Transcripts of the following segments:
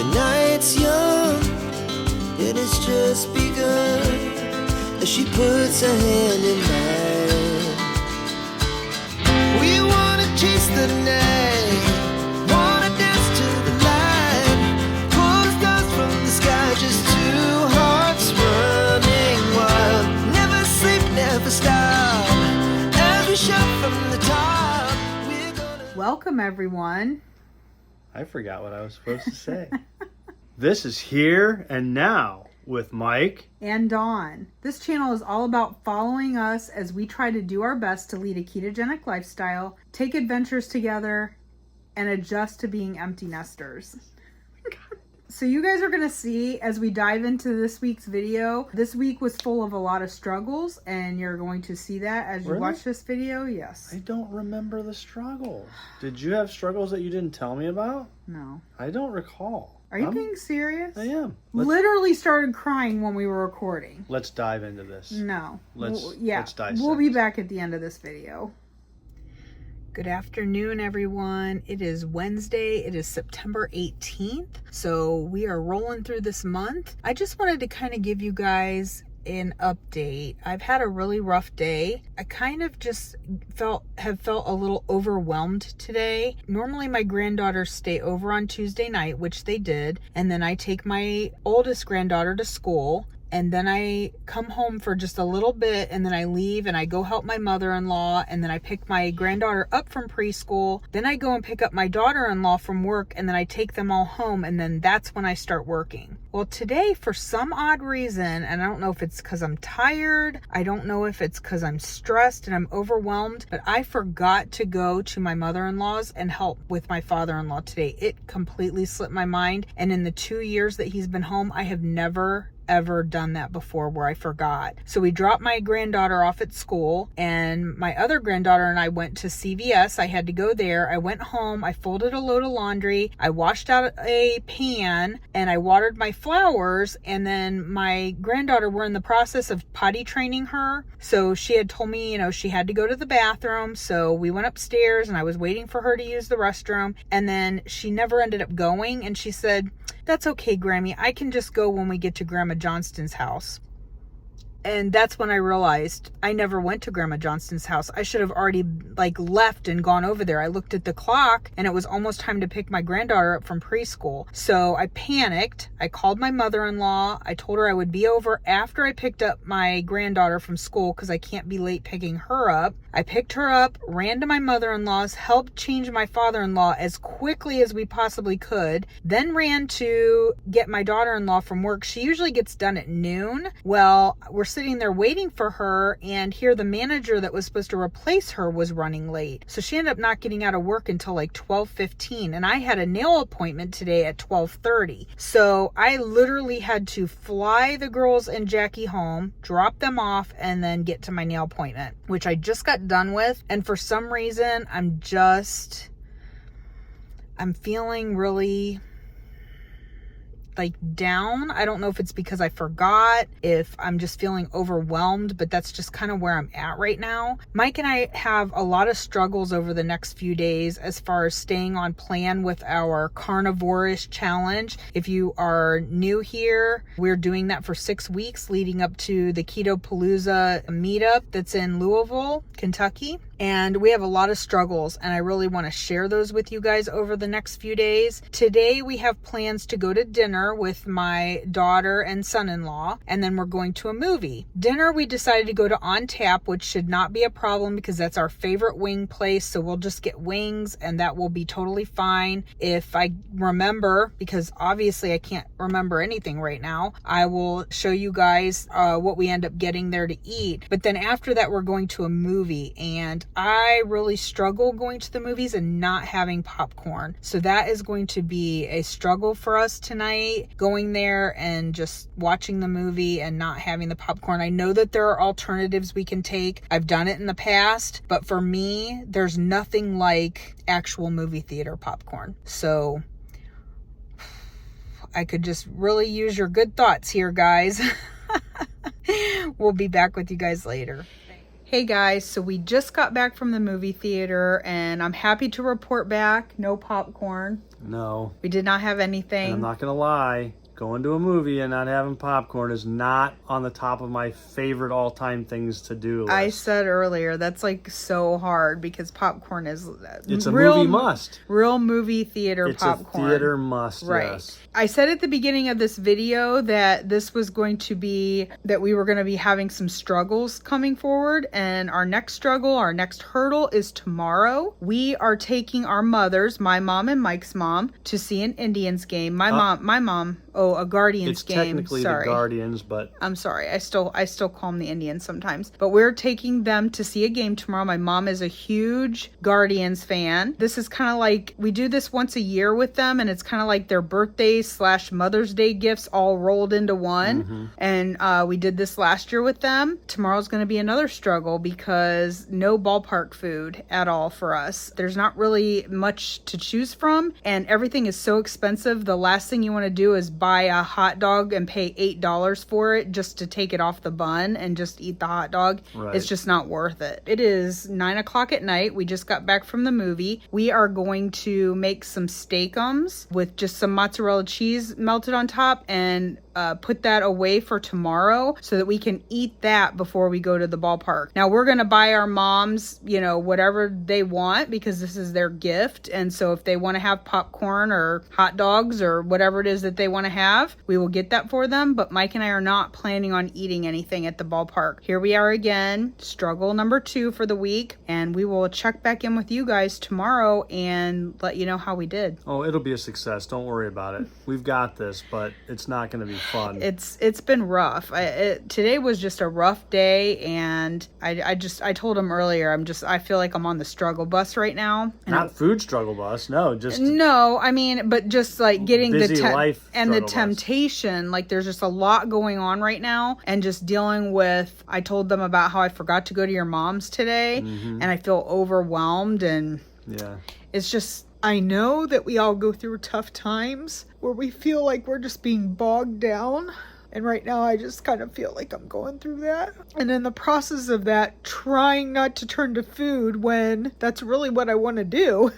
The night's young, it has just begun, as she puts her hand in mine. We wanna chase the night, wanna dance to the light, pull the stars from the sky, just two hearts running wild. Never sleep, never stop, as we shout from the top. We're gonna... Welcome, everyone. I forgot what I was supposed to say. This is Here and Now with Mike And Dawn. This channel is all about following us as we try to do our best to lead a ketogenic lifestyle, take adventures together, and adjust to being empty nesters. So you guys are going to see as we dive into this week's video. This week was full of a lot of struggles, and you're going to see that as you watch this video. Yes. I don't remember the struggle. Did you have struggles that you didn't tell me about? No. I don't recall. Are you being serious? I am. Literally started crying when we were recording. Let's dive into this. No. Let's dissect. We'll be back at the end of this video. Good afternoon, everyone. It is Wednesday. It is September 18th. So we are rolling through this month. I just wanted to kind of give you guys an update. I've had a really rough day. I kind of just have felt a little overwhelmed today. Normally my granddaughters stay over on Tuesday night, which they did, and then I take my oldest granddaughter to school. And then I come home for just a little bit, and then I leave and I go help my mother-in-law, and then I pick my granddaughter up from preschool. Then I go and pick up my daughter-in-law from work, and then I take them all home, and then that's when I start working. Well, today, for some odd reason, and I don't know if it's because I'm tired, I don't know if it's because I'm stressed and I'm overwhelmed, but I forgot to go to my mother-in-law's and help with my father-in-law today. It completely slipped my mind, and in the 2 years that he's been home, I have never ever done that before where I forgot. So we dropped my granddaughter off at school, and my other granddaughter and I went to CVS. I had to go there. I went home. I folded a load of laundry. I washed out a pan, and I watered my flowers. And then my granddaughter, we're in the process of potty training her. So she had told me, she had to go to the bathroom. So we went upstairs, and I was waiting for her to use the restroom. And then she never ended up going. And she said, "That's okay, Grammy. I can just go when we get to Grandma Johnston's house." And that's when I realized I never went to Grandma Johnston's house. I should have already left and gone over there. I looked at the clock and it was almost time to pick my granddaughter up from preschool. So I panicked. I called my mother-in-law. I told her I would be over after I picked up my granddaughter from school because I can't be late picking her up. I picked her up, ran to my mother-in-law's, helped change my father-in-law as quickly as we possibly could, then ran to get my daughter-in-law from work. She usually gets done at noon. Well, we're sitting there waiting for her, and here the manager that was supposed to replace her was running late. So she ended up not getting out of work until 12:15, and I had a nail appointment today at 12:30. So I literally had to fly the girls and Jackie home, drop them off, and then get to my nail appointment, which I just got done with. And for some reason, I'm feeling really down. I don't know if it's because I forgot, if I'm just feeling overwhelmed, but that's just kind of where I'm at right now. Mike and I have a lot of struggles over the next few days as far as staying on plan with our carnivore-ish challenge. If you are new here, we're doing that for 6 weeks leading up to the Keto Palooza meetup that's in Louisville, Kentucky. And we have a lot of struggles, and I really want to share those with you guys over the next few days. Today, we have plans to go to dinner with my daughter and son-in-law, and then we're going to a movie. Dinner, we decided to go to On Tap, which should not be a problem because that's our favorite wing place, so we'll just get wings, and that will be totally fine. If I remember, because obviously I can't remember anything right now, I will show you guys what we end up getting there to eat. But then after that, we're going to a movie, and I really struggle going to the movies and not having popcorn. So that is going to be a struggle for us tonight, going there and just watching the movie and not having the popcorn. I know that there are alternatives we can take. I've done it in the past, but for me, there's nothing like actual movie theater popcorn. So I could just really use your good thoughts here, guys. We'll be back with you guys later. Hey guys, so we just got back from the movie theater and I'm happy to report back, no popcorn. No. We did not have anything. And I'm not going to lie. Going to a movie and not having popcorn is not on the top of my favorite all-time things to do list. I said earlier, that's like so hard because popcorn is it's a movie must. Real movie theater popcorn. It's a theater must, right. Yes. I said at the beginning of this video that this was going to be, that we were going to be having some struggles coming forward, and our next struggle, our next hurdle is tomorrow. We are taking our mothers, my mom and Mike's mom, to see an Indians game. My mom, a Guardians game. It's technically the Guardians, but I'm sorry. I still call them the Indians sometimes. But we're taking them to see a game tomorrow. My mom is a huge Guardians fan. This is kind of like, we do this once a year with them, and it's kind of like their birthdays / Mother's Day gifts all rolled into one. Mm-hmm. And we did this last year with them. Tomorrow's going to be another struggle because no ballpark food at all for us. There's not really much to choose from, and everything is so expensive. The last thing you want to do is buy a hot dog and pay $8 for it just to take it off the bun and just eat the hot dog. Right. It's just not worth it. It is 9:00 at night. We just got back from the movie. We are going to make some steakums with just some mozzarella cheese melted on top and put that away for tomorrow so that we can eat that before we go to the ballpark. Now we're going to buy our moms, whatever they want because this is their gift. And so if they want to have popcorn or hot dogs or whatever it is that they want to have, we will get that for them. But Mike and I are not planning on eating anything at the ballpark. Here we are again, struggle number 2 for the week. And we will check back in with you guys tomorrow and let you know how we did. Oh, it'll be a success. Don't worry about it. We've got this, but it's not going to be fun. It's been rough. Today was just a rough day, and I told him earlier, I feel like I'm on the struggle bus right now. Not food struggle bus, no, just but just like getting life and the temptation. Like there's just a lot going on right now, and just dealing with. I told them about how I forgot to go to your mom's today, and I feel overwhelmed, and yeah, it's just. I know that we all go through tough times where we feel like we're just being bogged down. And right now I just kind of feel like I'm going through that. And in the process of that, trying not to turn to food when that's really what I want to do.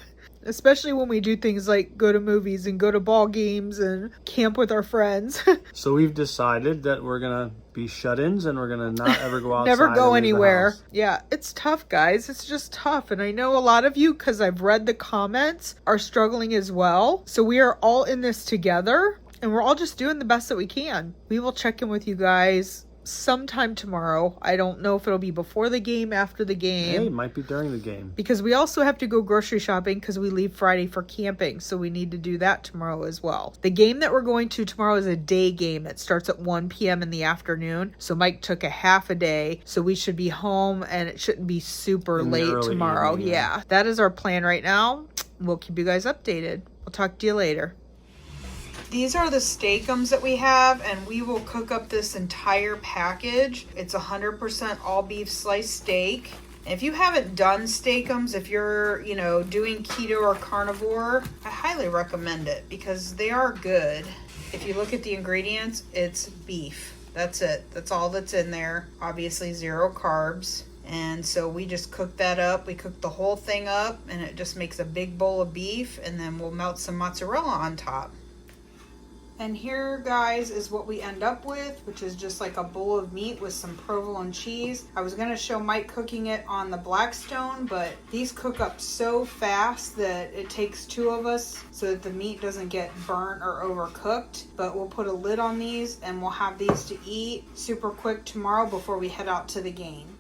Especially when we do things like go to movies and go to ball games and camp with our friends. So we've decided that we're going to be shut-ins and we're going to not ever go outside. Never go anywhere. Yeah, it's tough, guys. It's just tough. And I know a lot of you, because I've read the comments, are struggling as well. So we are all in this together and we're all just doing the best that we can. We will check in with you guys sometime tomorrow. I don't know if it'll be before the game, after the game. Hey, it might be during the game. Because we also have to go grocery shopping because we leave Friday for camping. So we need to do that tomorrow as well. The game that we're going to tomorrow is a day game that starts at 1 p.m. in the afternoon. So Mike took a half a day. So we should be home and it shouldn't be super late tomorrow. Evening, yeah. That is our plan right now. We'll keep you guys updated. We'll talk to you later. These are the steakums that we have, and we will cook up this entire package. It's 100% all beef sliced steak. If you haven't done steakums, if you're, doing keto or carnivore, I highly recommend it because they are good. If you look at the ingredients, it's beef. That's it. That's all that's in there. Obviously 0 carbs. And so we just cook that up. We cook the whole thing up, and it just makes a big bowl of beef, and then we'll melt some mozzarella on top. And here, guys, is what we end up with, which is just like a bowl of meat with some provolone cheese. I was going to show Mike cooking it on the Blackstone, but these cook up so fast that it takes 2 of us so that the meat doesn't get burnt or overcooked. But we'll put a lid on these, and we'll have these to eat super quick tomorrow before we head out to the game.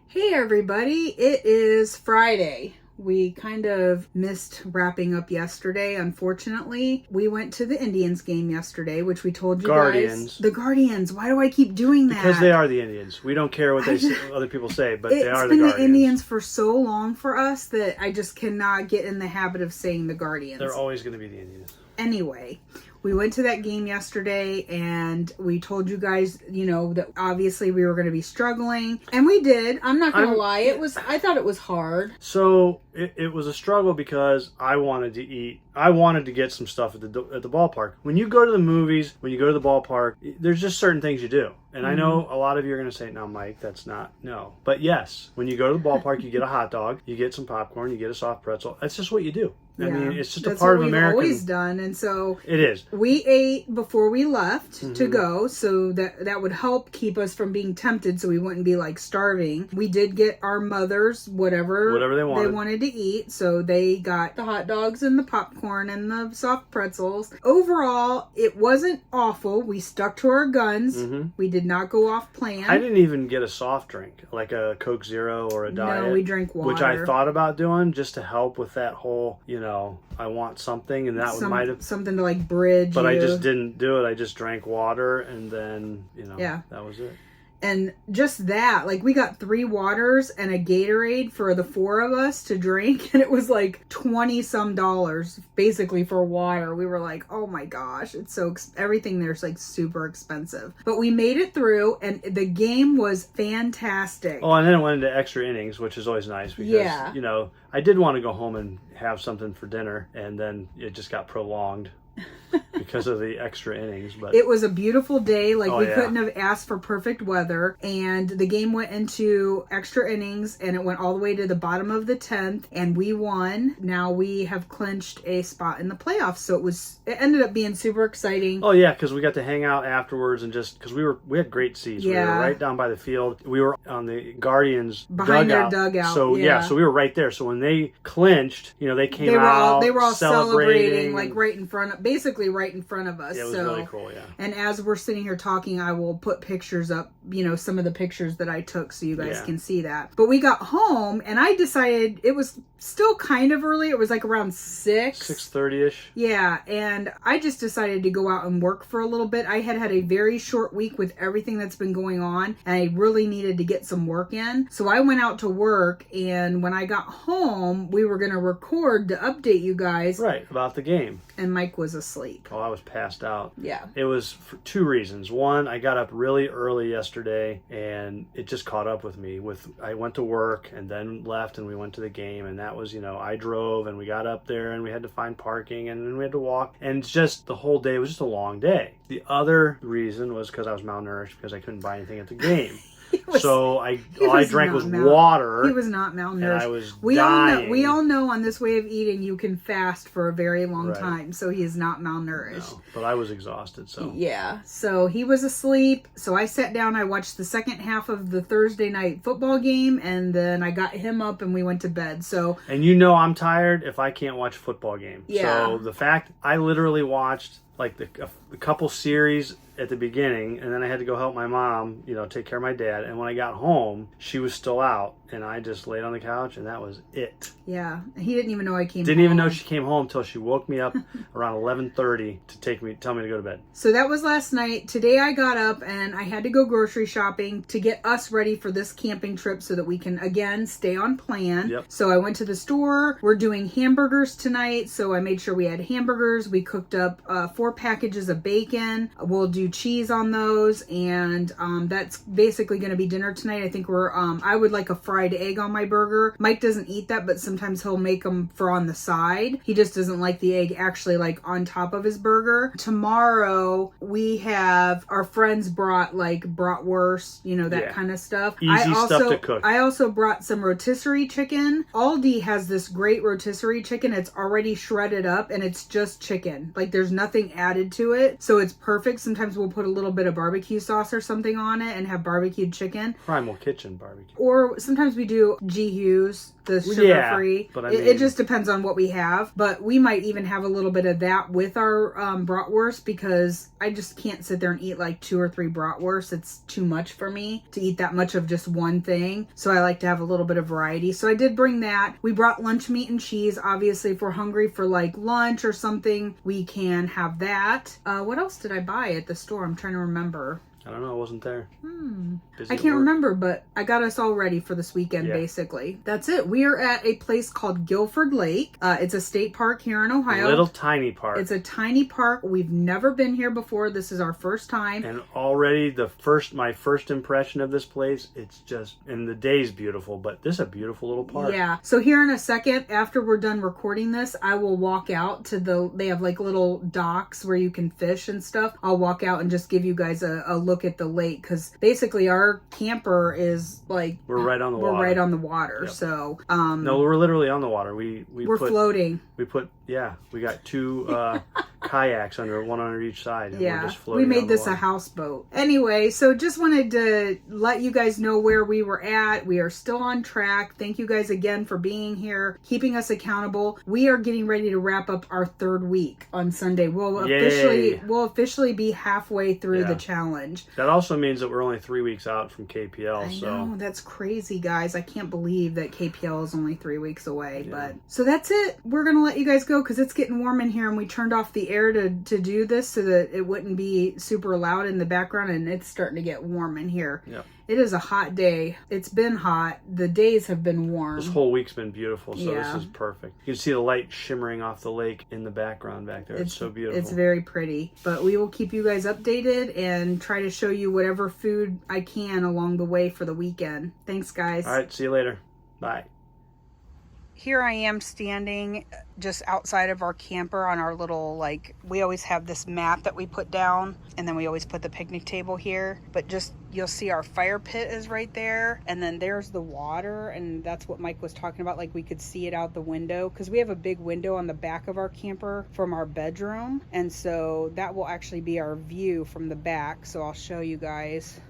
Hey, everybody. It is Friday. We kind of missed wrapping up yesterday, unfortunately. We went to the Indians game yesterday, which we told you guys. The Guardians. Why do I keep doing that? Because they are the Indians. We don't care what other people say, but they are the Guardians. It's been the Indians for so long for us that I just cannot get in the habit of saying the Guardians. They're always going to be the Indians. Anyway, we went to that game yesterday and we told you guys, that obviously we were going to be struggling. And we did. I'm not going to lie. I thought it was hard. So it was a struggle because I wanted to eat I wanted to get some stuff at the ballpark. When you go to the movies, when you go to the ballpark, there's just certain things you do. And I know a lot of you are going to say, no, Mike, that's not, no. But yes, when you go to the ballpark, you get a hot dog, you get some popcorn, you get a soft pretzel. That's just what you do. I mean, it's just a part of American. That's what we've always done. And so it is. We ate before we left to go, so that would help keep us from being tempted so we wouldn't be like starving. We did get our mothers whatever they wanted to eat. So they got the hot dogs and the popcorn and the soft pretzels. Overall, it wasn't awful. We stuck to our guns. We did not go off plan. I didn't even get a soft drink, like a Coke Zero or a Diet. No, we drank water. Which I thought about doing just to help with that whole, I want something, and that might have something to like bridge. But I just didn't do it. I just drank water, and then that was it. And just that, like we got 3 waters and a Gatorade for the 4 of us to drink, and it was like $20-some basically for water. We were like, oh my gosh, it's so everything there's like super expensive. But we made it through, and the game was fantastic. Oh, and then it went into extra innings, which is always nice because I did want to go home and have something for dinner, and then it just got prolonged. Because of the extra innings, but it was a beautiful day. Like we couldn't have asked for perfect weather, and the game went into extra innings, and it went all the way to the bottom of the 10th, and we won. Now we have clinched a spot in the playoffs, so it ended up being super exciting. Oh yeah, because we got to hang out afterwards, and just because we had great seats. We were right down by the field. We were on the Guardians behind dugout. their dugout. So so we were right there. So when they clinched, they came out. They were all celebrating like right in front of, basically right in front of us. Yeah, it was really cool, And as we're sitting here talking, I will put pictures up, some of the pictures that I took so you guys can see that. But we got home, and I decided it was still kind of early. It was like around 6:30ish. Yeah, and I just decided to go out and work for a little bit. I had a very short week with everything that's been going on, and I really needed to get some work in. So I went out to work, and when I got home, we were going to record to update you guys. Right, about the game. And Mike was asleep. Oh, I was passed out. Yeah. It was for 2 reasons. One, I got up really early yesterday, and it just caught up with me. I went to work and then left, and we went to the game, and that was, I drove, and we got up there, and we had to find parking, and then we had to walk, and it's just the whole day was just a long day. The other reason was because I was malnourished because I couldn't buy anything at the game. So all I drank was water. He was not malnourished. And I was dying. We all know on this way of eating you can fast for a very long time. So he is not malnourished. No, but I was exhausted. So yeah. So he was asleep. So I sat down. I watched the second half of the Thursday night football game, and then I got him up and we went to bed. So I'm tired if I can't watch a football game. Yeah. So the fact I literally watched like a couple series at the beginning, and then I had to go help my mom, take care of my dad. And when I got home, she was still out, and I just laid on the couch, and that was it. Yeah, he didn't even know I came home. Didn't even know she came home until she woke me up around 11:30 to tell me to go to bed. So that was last night. Today I got up and I had to go grocery shopping to get us ready for this camping trip so that we can, again, stay on plan. Yep. So I went to the store. We're doing hamburgers tonight, so I made sure we had hamburgers. We cooked up 4 packages of bacon. We'll do cheese on those, and that's basically going to be dinner tonight. I think I would like a fried egg on my burger. Mike doesn't eat that, but sometimes he'll make them for on the side. He just doesn't like the egg actually like on top of his burger. Tomorrow we have our friends brought like bratwurst, that kind of stuff. Easy stuff to cook. I also brought some rotisserie chicken. Aldi has this great rotisserie chicken. It's already shredded up and it's just chicken. Like there's nothing added to it. So it's perfect. Sometimes we'll put a little bit of barbecue sauce or something on it and have barbecued chicken. Primal Kitchen barbecue. Or sometimes we do G. Hughes, the sugar-free. But it just depends on what we have. But we might even have a little bit of that with our bratwurst, because I just can't sit there and eat like 2 or 3 bratwursts. It's too much for me to eat that much of just one thing. So I like to have a little bit of variety. So I did bring that. We brought lunch meat and cheese. Obviously, if we're hungry for like lunch or something, we can have that. What else did I buy at the store? I'm trying to remember. I don't know. I wasn't there. Busy I at can't work. remember, but I got us all ready for this weekend, Yeah. basically. That's it. We are at a place called Guilford Lake. It's a state park here in Ohio. Little tiny park. It's a tiny park. We've never been here before. This is our first time. And already my first impression of this place, it's just, and the day's beautiful, but this is a beautiful little park. Yeah. So here in a second, after we're done recording this, I will walk out to they have like little docks where you can fish and stuff. I'll walk out and just give you guys a look at the lake, because basically our camper is like, We're right on the water. We're right on the water. Yep. So, no, we're literally on the water. We're floating. We got two kayaks one under each side. And Yeah, we're just floating we made on the this a water. houseboat. Anyway, so just wanted to let you guys know where we were at. We are still on track. Thank you guys again for being here, keeping us accountable. We are getting ready to wrap up our 3rd week on Sunday. We'll officially be halfway through the challenge. That also means that we're only 3 weeks out from KPL. I know, that's crazy, guys. I can't believe that KPL is only 3 weeks away. But so that's it. We're gonna let you guys go because it's getting warm in here, and we turned off the air to do this so that it wouldn't be super loud in the background, and it's starting to get warm in here. Yeah. It is a hot day. It's been hot. The days have been warm. This whole week's been beautiful, so this is perfect. You can see the light shimmering off the lake in the background back there. It's so beautiful. It's very pretty. But we will keep you guys updated and try to show you whatever food I can along the way for the weekend. Thanks, guys. All right, see you later. Bye. Here I am standing just outside of our camper on our little, we always have this mat that we put down, and then we always put the picnic table here. But just, you'll see our fire pit is right there, and then there's the water, and that's what Mike was talking about, we could see it out the window, because we have a big window on the back of our camper from our bedroom, and so that will actually be our view from the back. So I'll show you guys.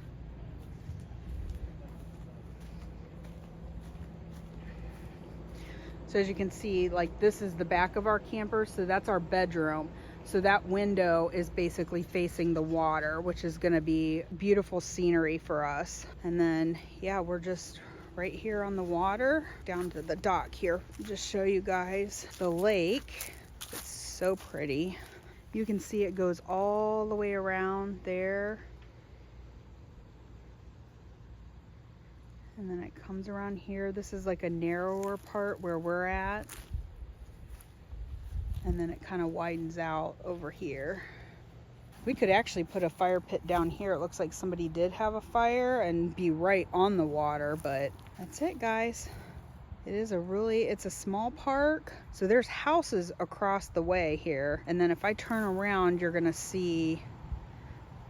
So as you can see, this is the back of our camper, so that's our bedroom. So that window is basically facing the water, which is gonna be beautiful scenery for us. And then, yeah, we're just right here on the water, down to the dock here. Just show you guys the lake. It's so pretty. You can see it goes all the way around there. And then it comes around here. This is like a narrower part where we're at. And then it kind of widens out over here. We could actually put a fire pit down here. It looks like somebody did have a fire and be right on the water, but that's it, guys. It's a small park. So there's houses across the way here. And then if I turn around, you're gonna see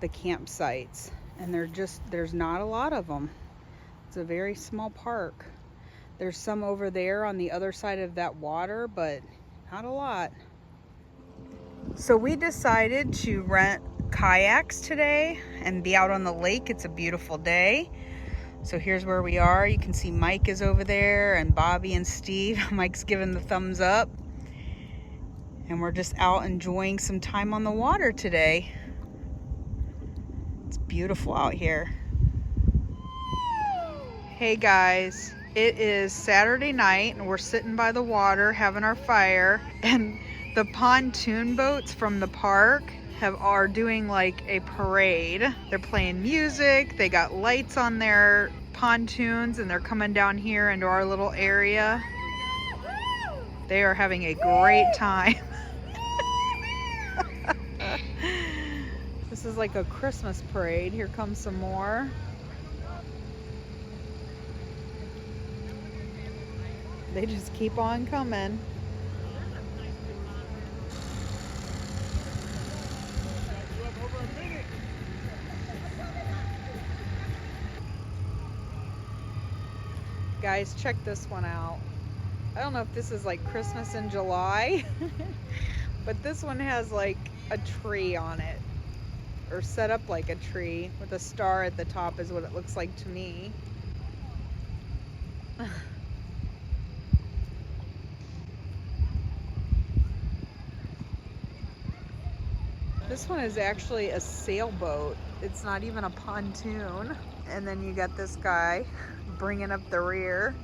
the campsites. And there's not a lot of them. It's a very small park. There's some over there on the other side of that water, but not a lot. So we decided to rent kayaks today and be out on the lake. It's a beautiful day. So here's where we are. You can see Mike is over there, and Bobby and Steve. Mike's giving the thumbs up. And we're just out enjoying some time on the water today. It's beautiful out here. Hey guys, it is Saturday night and we're sitting by the water having our fire, and the pontoon boats from the park are doing a parade. They're playing music, they got lights on their pontoons, and they're coming down here into our little area. They are having a great time. This is like a Christmas parade. Here comes some more. They just keep on coming. Guys, check this one out. I don't know if this is like Christmas in July, but this one has a tree on it, or set up like a tree with a star at the top is what it looks like to me. This one is actually a sailboat. It's not even a pontoon. And then you got this guy bringing up the rear.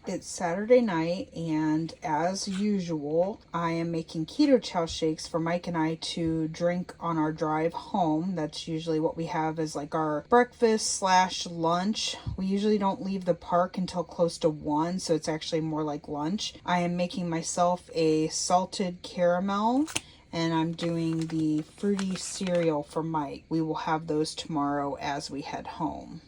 It's Saturday night, and as usual, I am making keto chow shakes for Mike and I to drink on our drive home. That's usually what we have as like our breakfast / lunch. We usually don't leave the park until close to 1, so it's actually more like lunch. I am making myself a salted caramel, and I'm doing the fruity cereal for Mike. We will have those tomorrow as we head home.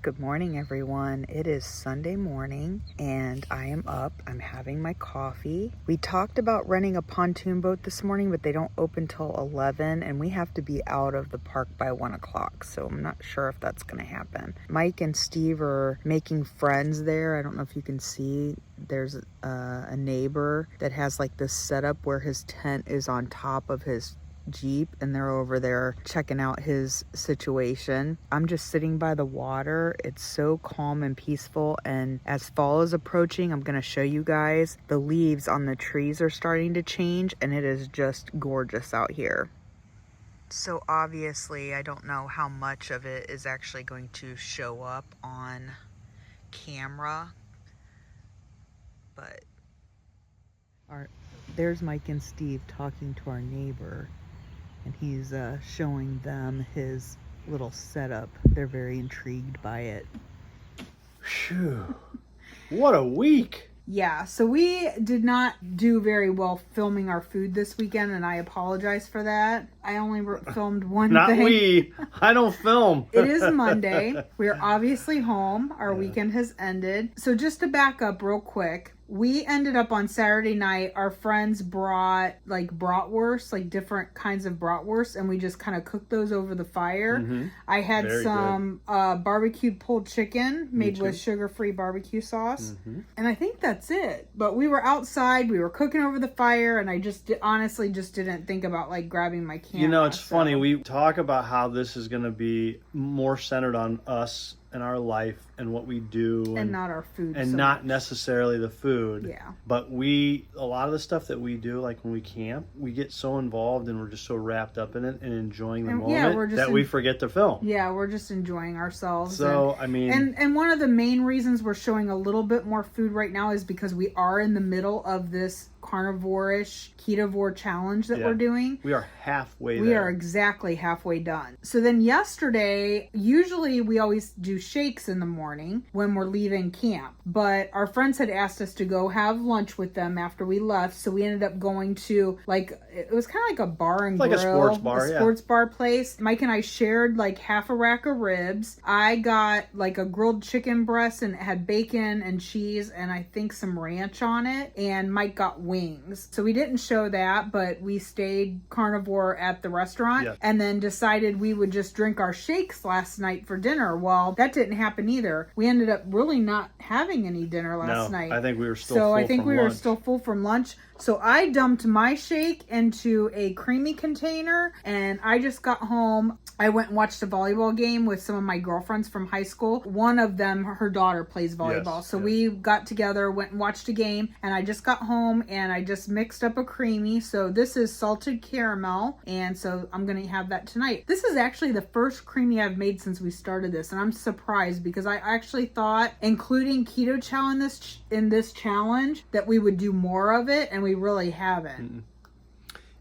Good morning, everyone. It is Sunday morning and I am up. I'm having my coffee. We talked about renting a pontoon boat this morning, but they don't open till 11 and we have to be out of the park by 1 o'clock. So I'm not sure if that's going to happen. Mike and Steve are making friends there. I don't know if you can see. There's a neighbor that has like this setup where his tent is on top of his Jeep, and they're over there checking out his situation. I'm just sitting by the water. It's so calm and peaceful, and as fall is approaching, I'm going to show you guys the leaves on the trees are starting to change, and it is just gorgeous out here. So obviously I don't know how much of it is actually going to show up on camera, but there's Mike and Steve talking to our neighbor, and he's showing them his little setup. They're very intrigued by it. Phew. What a week. Yeah, so we did not do very well filming our food this weekend, and I apologize for that. I only filmed one Not thing. we. I don't film. It is Monday. We're obviously home. Our weekend has ended. So just to back up real quick, we ended up on Saturday night. Our friends brought like bratwurst, like different kinds of bratwurst, and we just kind of cooked those over the fire. Mm-hmm. I had Very some barbecued pulled chicken made with sugar-free barbecue sauce. Mm-hmm. And I think that's it. But we were outside, we were cooking over the fire, and I just honestly just didn't think about like grabbing my camera. You know, it's funny. We talk about how this is going to be more centered on us and our life and what we do, and not our food, and so not much. necessarily the food. Yeah. But a lot of the stuff that we do, like when we camp, we get so involved and we're just so wrapped up in it and enjoying the moment that we forget to film. Yeah, we're just enjoying ourselves. So and one of the main reasons we're showing a little bit more food right now is because we are in the middle of this carnivore-ish ketovore challenge that we're doing. We are halfway there. We are exactly halfway done. So then yesterday, usually we always do shakes in the morning when we're leaving camp, but our friends had asked us to go have lunch with them after we left, so we ended up going to it was kind of like a bar and grill, like a sports bar, place. Mike and I shared like half a rack of ribs. I got like a grilled chicken breast, and it had bacon and cheese and I think some ranch on it, and Mike got wings. So we didn't show that, but we stayed carnivore at the restaurant and then decided we would just drink our shakes last night for dinner. Well, that didn't happen either. We ended up really not having any dinner last night. I think we were still full I think from we lunch. were still full from lunch. So I dumped my shake into a creamy container, and I just got home. I went and watched a volleyball game with some of my girlfriends from high school. One of them, her daughter plays volleyball. So we got together, went and watched a game, and I just got home and I just mixed up a creamy. So this is salted caramel, and so I'm going to have that tonight. This is actually the first creamy I've made since we started this, and I'm surprised because I actually thought, including keto chow in this challenge, that we would do more of it, and we really haven't. Mm-mm.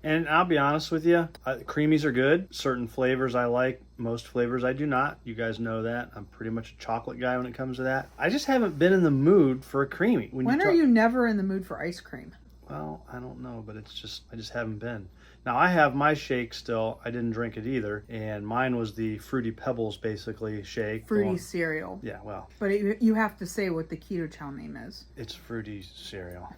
And I'll be honest with you, creamies are good. Certain flavors I like, most flavors I do not. You guys know that. I'm pretty much a chocolate guy when it comes to that. I just haven't been in the mood for a creamy. When are you never in the mood for ice cream? Well, I don't know, but I just haven't been. Now, I have my shake still. I didn't drink it either. And mine was the Fruity Pebbles, basically, shake. Fruity cereal. Yeah, well. But you have to say what the keto chow name is. It's fruity cereal.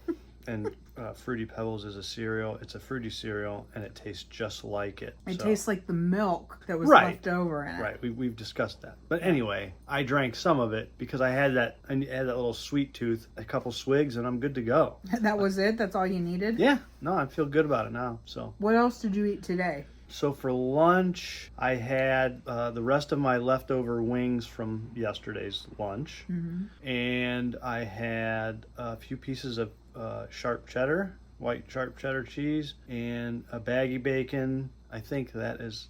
And Fruity Pebbles is a cereal. It's a fruity cereal, and it tastes just like it. It tastes like the milk that was left over in it. Right. We've discussed that. But anyway, I drank some of it because I had that little sweet tooth, a couple swigs, and I'm good to go. That was it? That's all you needed? Yeah. No, I feel good about it now. So. What else did you eat today? So for lunch, I had the rest of my leftover wings from yesterday's lunch. Mm-hmm. And I had a few pieces of sharp cheddar, white sharp cheddar cheese, and a baggy bacon. I think that is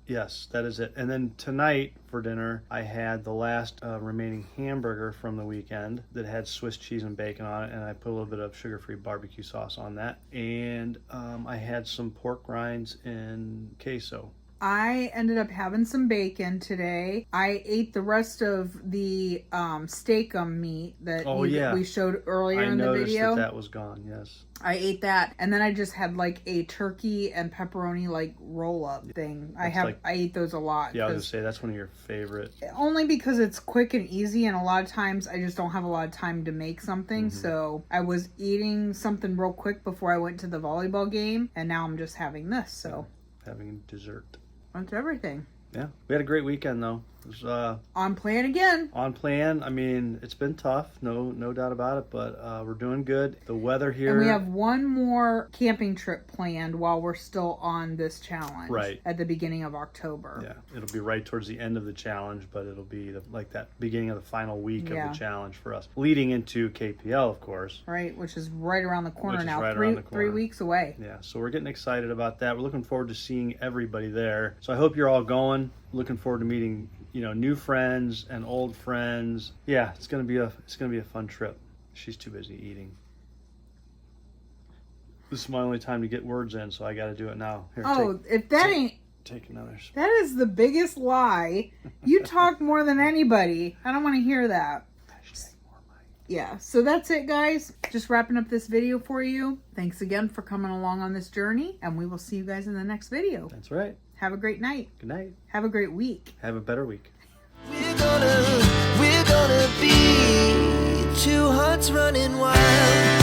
Yes, that is it. And then tonight for dinner, I had the last remaining hamburger from the weekend that had Swiss cheese and bacon on it, and I put a little bit of sugar-free barbecue sauce on that. And I had some pork rinds and queso. I ended up having some bacon today. I ate the rest of the steakum meat that we showed earlier in the video. I noticed that was gone, yes. I ate that, and then I just had like a turkey and pepperoni like roll-up thing. I ate those a lot. Yeah, I was gonna say that's one of your favorite. Only because it's quick and easy, and a lot of times I just don't have a lot of time to make something. So I was eating something real quick before I went to the volleyball game, and now I'm just having this. So having dessert. That's everything. Yeah, we had a great weekend though. It was on plan again. On plan. I mean, it's been tough, no doubt about it, but we're doing good. The weather here. And we have one more camping trip planned while we're still on this challenge. Right. At the beginning of October. Yeah, it'll be right towards the end of the challenge, but it'll be like that beginning of the final week of the challenge for us, leading into KPL, of course. Right, which is right around the corner now. Right around the corner. 3 weeks away. Yeah, so we're getting excited about that. We're looking forward to seeing everybody there. So I hope you're all going. Looking forward to meeting, new friends and old friends. Yeah, it's gonna be a fun trip. She's too busy eating. This is my only time to get words in, so I got to do it now. Here, take another. That is the biggest lie. You talk more than anybody. I don't want to hear that. Yeah, so that's it, guys. Just wrapping up this video for you. Thanks again for coming along on this journey, and we will see you guys in the next video. That's right. Have a great night. Good night. Have a great week. Have a better week. We're gonna be two hearts running wild.